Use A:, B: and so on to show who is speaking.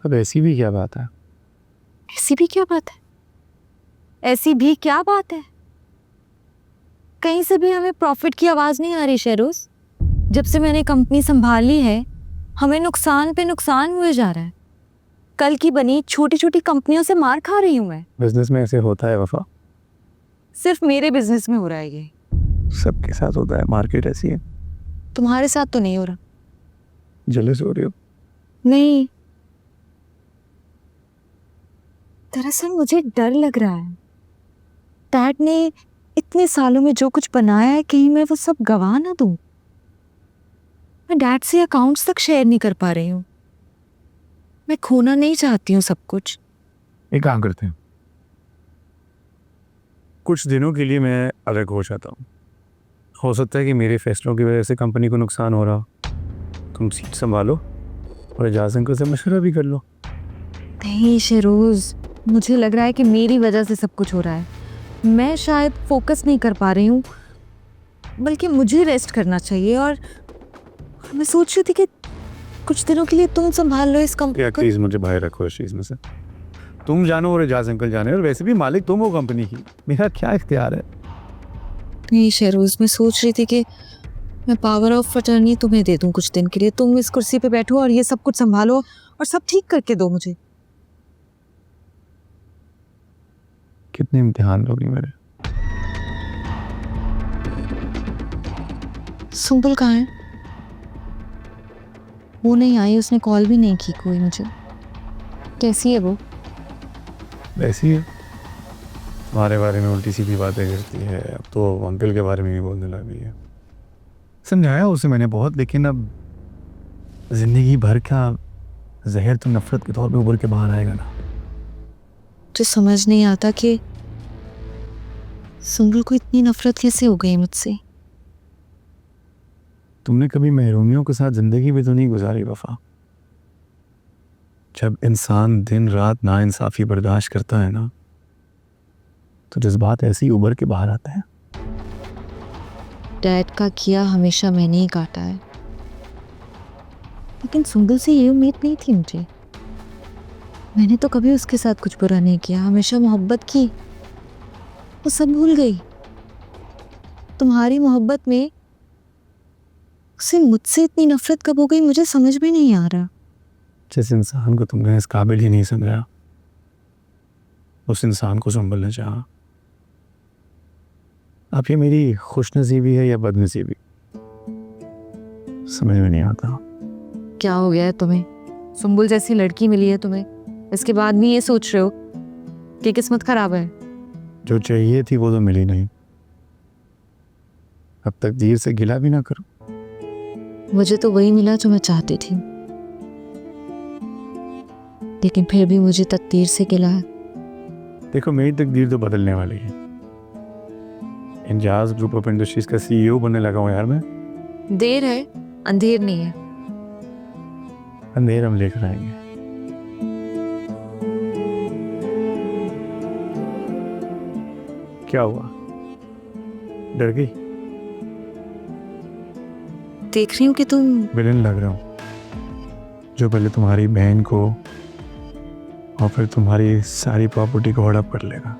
A: अब ऐसी भी क्या बात है?
B: ऐसी भी क्या बात है? ऐसी भी क्या बात है? कहीं से भी हमें प्रॉफिट की आवाज नहीं आ रही शेरोज। जब से मैंने कंपनी संभाली है हमें नुकसान पे नुकसान हुए जा रहा है। कल की बनी छोटी छोटी कंपनियों से मार खा रही हूं मैं।
A: बिजनेस में ऐसे होता है वफा,
B: सिर्फ मेरे बिजनेस में हो रहा है ये,
A: सबके साथ होता है, मार्केट ऐसी है।
B: तुम्हारे साथ तो नहीं हो रहा।
A: जेलस हो रही हो?
B: नहीं, दरअसल मुझे डर लग रहा है। डैड ने इतने सालों में जो कुछ बनाया है कहीं मैं वो सब गवा ना दूं। मैं डैड से अकाउंट्स तक शेयर नहीं कर पा रही हूँ। मैं खोना नहीं चाहती हूँ सब कुछ।
A: एक काम करते हैं, कुछ दिनों के लिए मैं अलग हो जाता हूँ। हो सकता है कि मेरे फैसलों की वजह से कंपनी को नुकसान हो रहा हो। तुम सीट संभालो और एजाज अंकल से मशवरा भी कर लो।
B: नहीं शेरोज, मुझे लग रहा है कि मेरी वजह से सब कुछ हो रहा है। मैं शायद फोकस नहीं कर पा रही हूँ, बल्कि मुझे रेस्ट करना चाहिए। और मैं सोच रही थी कि कुछ दिनों के लिए तुम संभाल लो इस कंपनी को।
A: प्लीज मुझे बाहर रखो इस चीज में से। तुम जानो और एजाज अंकल जाने, और वैसे भी मालिक तुम हो कंपनी की, मेरा क्या इख्तियार है?
B: नहीं शेरोज, मैं सोच रही थी कि मैं पावर ऑफ अटर्नी तुम्हें दे दूं कुछ दिन के लिए। तुम इस कुर्सी पे बैठो और ये सब कुछ संभालो और सब ठीक करके दो मुझे।
A: कितने इम्तिहान लोगे मेरे?
B: सुम्बुल कहाँ है? वो नहीं आई, उसने कॉल भी नहीं की कोई मुझे। कैसी है वो?
A: वैसी है, तुम्हारे बारे में उल्टी सीधी बातें करती है। अब तो अंकल के बारे में भी बोलने लगी है। समझाया उसे मैंने बहुत, लेकिन अब जिंदगी भर का जहर तो नफरत के तौर पे उभर के बाहर आएगा ना।
B: मुझे समझ नहीं आता कि सुम्बुल को इतनी नफरत कैसे हो गई मुझसे।
A: तुमने कभी महरूमियों के साथ जिंदगी भी तो नहीं गुजारी वफा। जब इंसान दिन रात नाइंसाफी बर्दाश्त करता है ना, तो जज्बात ऐसे ही उभर के बाहर आते हैं।
B: डैड का किया हमेशा मैंने ही काटा है, लेकिन सुम्बुल से ये उम्मीद नहीं थी मुझे। मैंने तो कभी उसके साथ कुछ बुरा नहीं किया, हमेशा मोहब्बत की। वो सब भूल गई। तुम्हारी मोहब्बत में उसे मुझसे इतनी नफरत कब हो गई मुझे समझ में नहीं आ रहा।
A: जिस इंसान को तुमने इस काबिल ही नहीं समझा, उस इंसान को संभलना चाहा। अब ये मेरी खुशनसीबी है या बदनसीबी, समझ में नहीं आता।
B: क्या हो गया है तुम्हें? सुम्बुल जैसी लड़की मिली है तुम्हें, इसके बाद भी ये सोच रहे हो कि किस्मत खराब है?
A: जो चाहिए थी वो तो मिली नहीं। अब तकदीर से गिला भी ना करो।
B: मुझे तो वही मिला जो मैं चाहती थी, लेकिन फिर भी मुझे तकदीर से गिला है।
A: देखो, मेरी तकदीर तो बदलने वाली है। इंजाज ग्रुप ऑफ इंडस्ट्रीज का सीईओ बनने लगा हूँ यार मैं।
B: देर है, अंधेर नहीं है।
A: अंधेर हम लेकर आएंगे। क्या हुआ, डर गई?
B: देख रही हूँ कि तुम
A: विलन लग रहा हूँ, जो पहले तुम्हारी बहन को और फिर तुम्हारी सारी प्रॉपर्टी को हड़प कर लेगा।